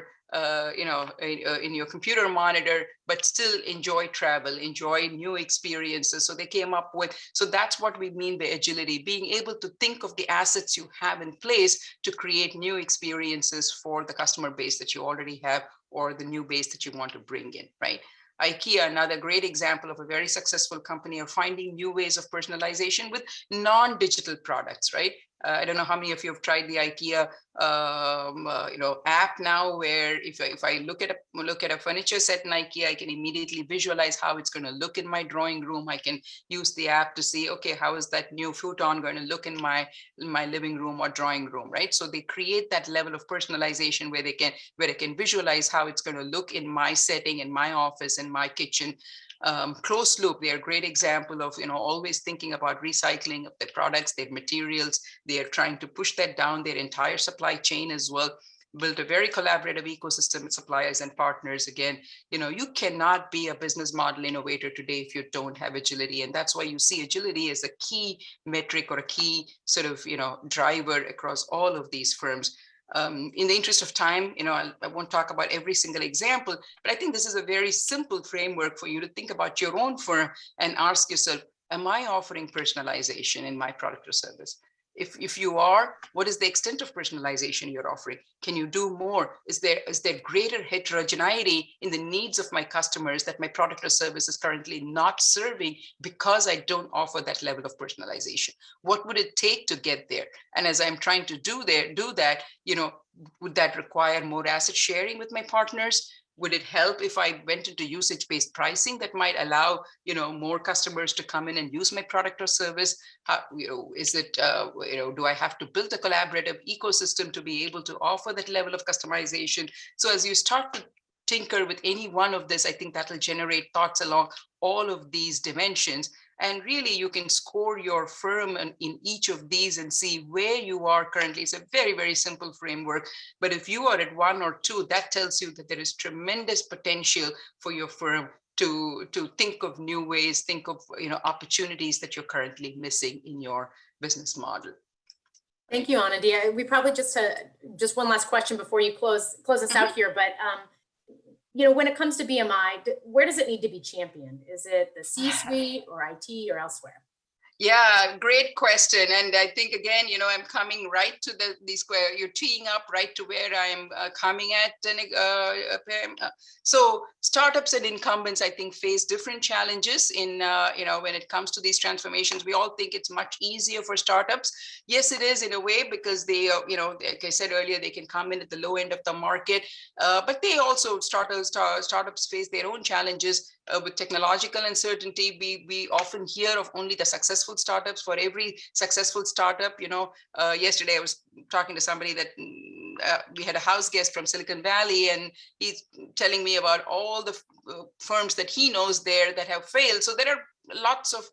in your computer monitor, but still enjoy travel, enjoy new experiences. So they came up with, so that's what we mean by agility, being able to think of the assets you have in place to create new experiences for the customer base that you already have, or the new base that you want to bring in, right? IKEA, another great example of a very successful company, of finding new ways of personalization with non-digital products, right? I don't know how many of you have tried the IKEA app now, where if I look at a furniture set in IKEA, I can immediately visualize how it's going to look in my drawing room. I can use the app to see, okay, how is that new futon going to look in my living room or drawing room, right? So they create that level of personalization where I can visualize how it's going to look in my setting, in my office, in my kitchen. Closed loop, they are a great example of always thinking about recycling of their products, their materials. They are trying to push that down their entire supply chain as well. Built a very collaborative ecosystem with suppliers and partners. Again, you cannot be a business model innovator today if you don't have agility, and that's why you see agility as a key metric or a key sort of driver across all of these firms. In the interest of time, I won't talk about every single example, but I think this is a very simple framework for you to think about your own firm and ask yourself, am I offering personalization in my product or service? If you are, what is the extent of personalization you're offering? Can you do more? Is there greater heterogeneity in the needs of my customers that my product or service is currently not serving because I don't offer that level of personalization? What would it take to get there? And as I'm trying to do that, would that require more asset sharing with my partners? Would it help if I went into usage-based pricing that might allow, more customers to come in and use my product or service? How, is it, do I have to build a collaborative ecosystem to be able to offer that level of customization? So as you start to tinker with any one of this, I think that will generate thoughts along all of these dimensions. And really, you can score your firm in each of these and see where you are currently. It's a very, very simple framework. But if you are at 1 or 2, that tells you that there is tremendous potential for your firm to think of new ways, think of opportunities that you're currently missing in your business model. Thank you, Anandhi. We probably just one last question before you close us out here. But when it comes to BMI, where does it need to be championed? Is it the C-suite or IT or elsewhere? Yeah, great question. And I think, again, I'm coming right to you're teeing up right to where I'm coming at. So startups and incumbents, I think, face different challenges in, when it comes to these transformations. We all think it's much easier for startups. Yes, it is in a way, because they, like I said earlier, they can come in at the low end of the market. But they also, startups face their own challenges. With technological uncertainty, we often hear of only the successful startups. For every successful startup, yesterday I was talking to somebody that we had a house guest from Silicon Valley, and he's telling me about all the firms that he knows there that have failed. So there are lots of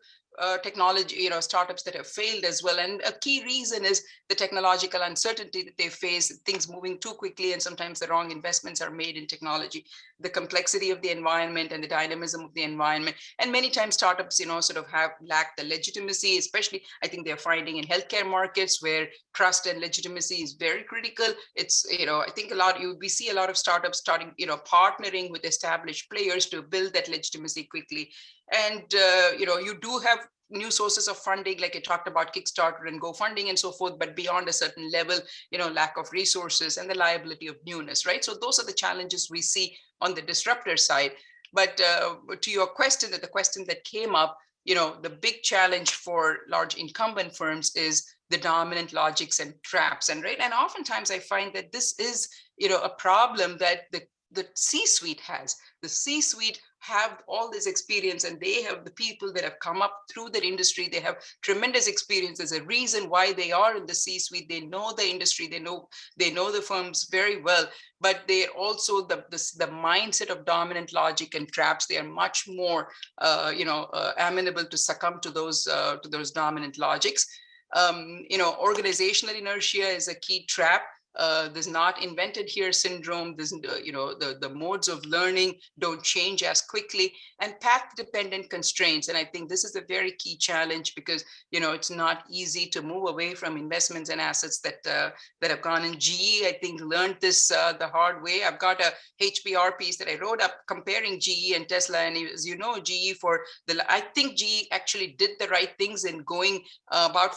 technology, startups that have failed as well. And a key reason is the technological uncertainty that they face, things moving too quickly, and sometimes the wrong investments are made in technology, the complexity of the environment and the dynamism of the environment. And many times startups, sort of lack the legitimacy, especially I think they're finding in healthcare markets where trust and legitimacy is very critical. It's, I think we see a lot of startups starting, partnering with established players to build that legitimacy quickly. And, you do have new sources of funding, like I talked about Kickstarter and GoFunding and so forth, but beyond a certain level, lack of resources and the liability of newness, right? So those are the challenges we see on the disruptor side. But to your question, the question that came up, the big challenge for large incumbent firms is the dominant logics and traps. And oftentimes I find that this is, a problem that the the C-suite has. The C-suite have all this experience, and they have the people that have come up through the industry. They have tremendous experience. There's a reason why they are in the C-suite. They know the industry. They know the firms very well, but they're also the mindset of dominant logic and traps. They are much more amenable to succumb to those dominant logics. Organizational inertia is a key trap. There's not invented here syndrome. There's, the modes of learning don't change as quickly, and path dependent constraints. And I think this is a very key challenge, because, it's not easy to move away from investments and assets that have gone in. GE, I think, learned this the hard way. I've got a HBR piece that I wrote up comparing GE and Tesla. And as you know, I think GE actually did the right things in going about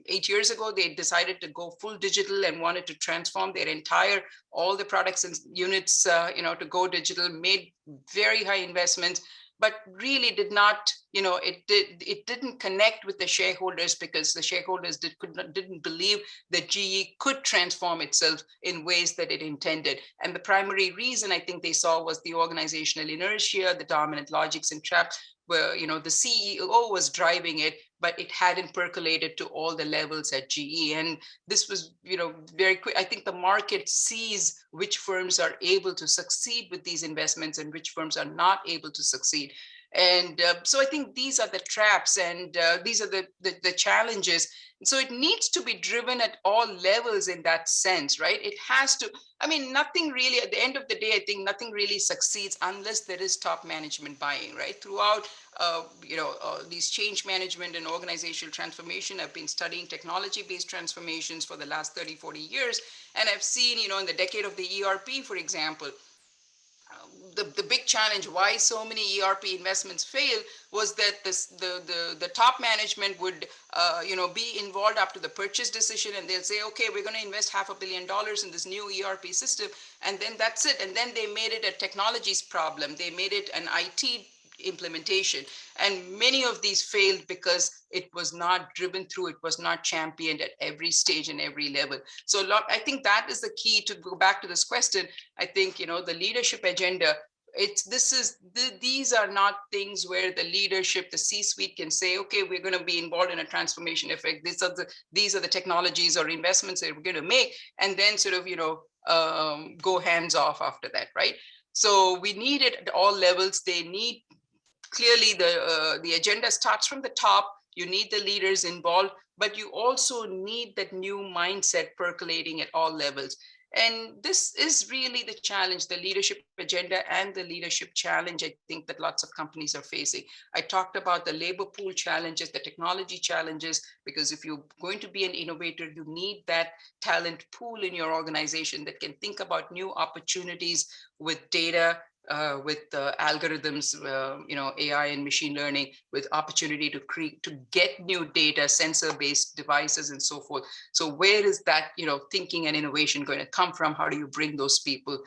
8 years ago. They decided to go full digital and wanted to transform their all the products and units, to go digital, made very high investments, but really did not, it didn't connect with the shareholders, because the shareholders didn't believe that GE could transform itself in ways that it intended. And the primary reason I think they saw was the organizational inertia, the dominant logics and traps, where, the CEO was driving it, but it hadn't percolated to all the levels at GE. And this was, very quick. I think the market sees which firms are able to succeed with these investments and which firms are not able to succeed. And so I think these are the traps, and these are the challenges. So it needs to be driven at all levels in that sense, right? It has to, nothing really, at the end of the day, I think nothing really succeeds unless there is top management buying, right? Throughout, these change management and organizational transformation, I've been studying technology-based transformations for the last 30, 40 years. And I've seen, in the decade of the ERP, for example, the big challenge why so many ERP investments fail was that the top management would be involved up to the purchase decision, and they'll say, okay, we're going to invest $500 million in this new ERP system, and then that's it. And then they made it a technologies problem. They made it an IT implementation, and many of these failed because it was not driven through, it was not championed at every stage and every level. So I think that is the key. To go back to this question, I think, the leadership agenda, these are not things where the leadership, the C-suite can say, okay, we're going to be involved in a transformation effect. These are the technologies or investments that we're going to make, and then sort of, go hands off after that, right? So we need it at all levels. They need, clearly, the agenda starts from the top. You need the leaders involved, but you also need that new mindset percolating at all levels. And this is really the challenge, the leadership agenda and the leadership challenge, I think, that lots of companies are facing. I talked about the labor pool challenges, the technology challenges, because if you're going to be an innovator, you need that talent pool in your organization that can think about new opportunities with data, with algorithms, AI and machine learning, with opportunity to get new data, sensor-based devices, and so forth. So where is that, thinking and innovation going to come from? How do you bring those people?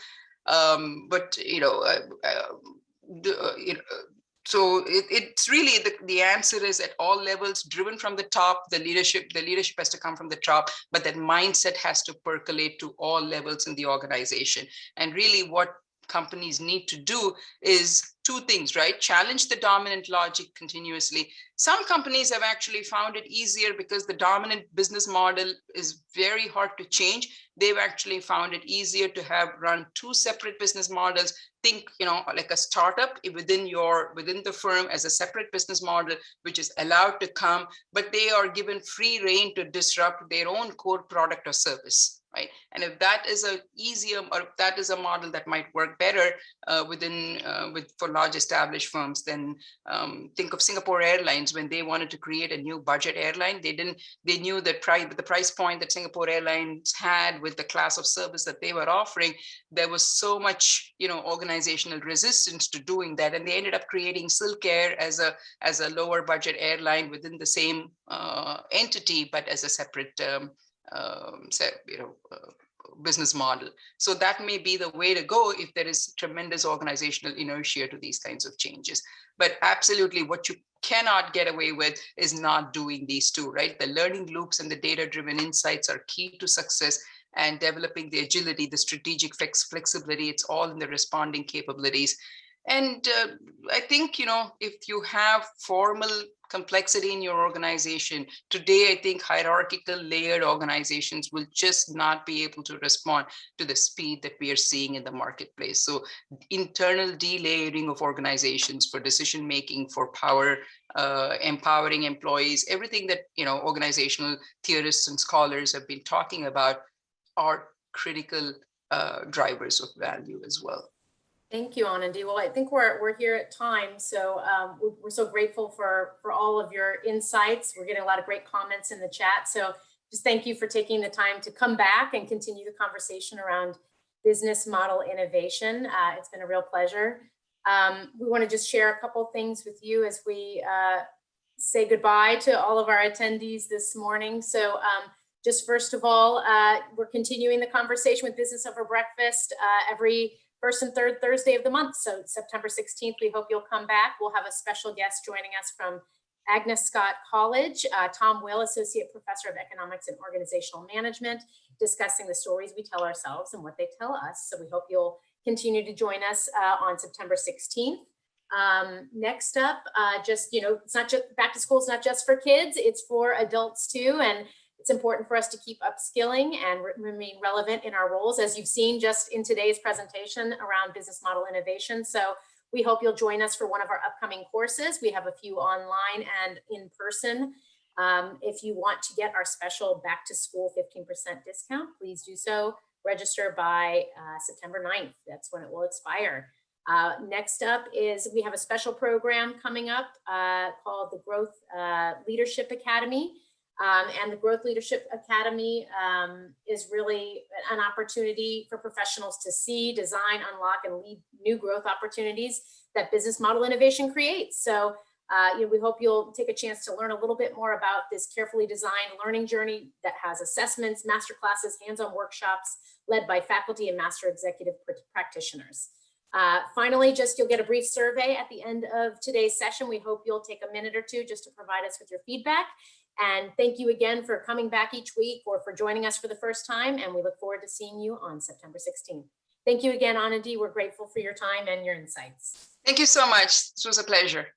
So it's really the answer is at all levels, driven from the top. The leadership has to come from the top, but that mindset has to percolate to all levels in the organization. And really, what companies need to do is two things, right? Challenge the dominant logic continuously. Some companies have actually found it easier because the dominant business model is very hard to change. They've actually found it easier to run two separate business models. Think, like a startup within the firm as a separate business model, which is allowed to come, but they are given free rein to disrupt their own core product or service. Right. And if that is that is a model that might work better for large established firms, then think of Singapore Airlines. When they wanted to create a new budget airline, they knew that the price point that Singapore Airlines had with the class of service that they were offering, there was so much, organizational resistance to doing that. And they ended up creating Silk Air as a lower budget airline within the same entity, but as a separate business model. So that may be the way to go if there is tremendous organizational inertia to these kinds of changes. But absolutely, what you cannot get away with is not doing these two, right? The learning loops and the data-driven insights are key to success. and developing the agility, the strategic flexibility. It's all in the responding capabilities. And I think, if you have formal complexity in your organization, today, I think hierarchical layered organizations will just not be able to respond to the speed that we are seeing in the marketplace. So internal delayering of organizations for decision-making, for power, empowering employees, everything that, organizational theorists and scholars have been talking about are critical drivers of value as well. Thank you, Anandhi. Well, I think we're here at time, so we're so grateful for all of your insights. We're getting a lot of great comments in the chat, so just thank you for taking the time to come back and continue the conversation around business model innovation. It's been a real pleasure. We want to just share a couple things with you as we say goodbye to all of our attendees this morning. So just first of all, we're continuing the conversation with Business Over Breakfast every first and third Thursday of the month. So September 16th, we hope you'll come back. We'll have a special guest joining us from Agnes Scott College, Tom Will, Associate Professor of Economics and Organizational Management, discussing the stories we tell ourselves and what they tell us. So we hope you'll continue to join us on September 16th. Next up, it's not just back to school, it's not just for kids, it's for adults too. And it's important for us to keep upskilling and remain relevant in our roles, as you've seen just in today's presentation around business model innovation. So we hope you'll join us for one of our upcoming courses. We have a few online and in person. If you want to get our special back to school 15% discount, please do so. Register by September 9th. That's when it will expire. Next up is we have a special program coming up called the Growth Leadership Academy. And the Growth Leadership Academy is really an opportunity for professionals to see, design, unlock, and lead new growth opportunities that business model innovation creates. So we hope you'll take a chance to learn a little bit more about this carefully designed learning journey that has assessments, master classes, hands-on workshops led by faculty and master executive practitioners. Finally, you'll get a brief survey at the end of today's session. We hope you'll take a minute or two just to provide us with your feedback. And thank you again for coming back each week or for joining us for the first time. And we look forward to seeing you on September 16th. Thank you again, Anandhi. We're grateful for your time and your insights. Thank you so much. This was a pleasure.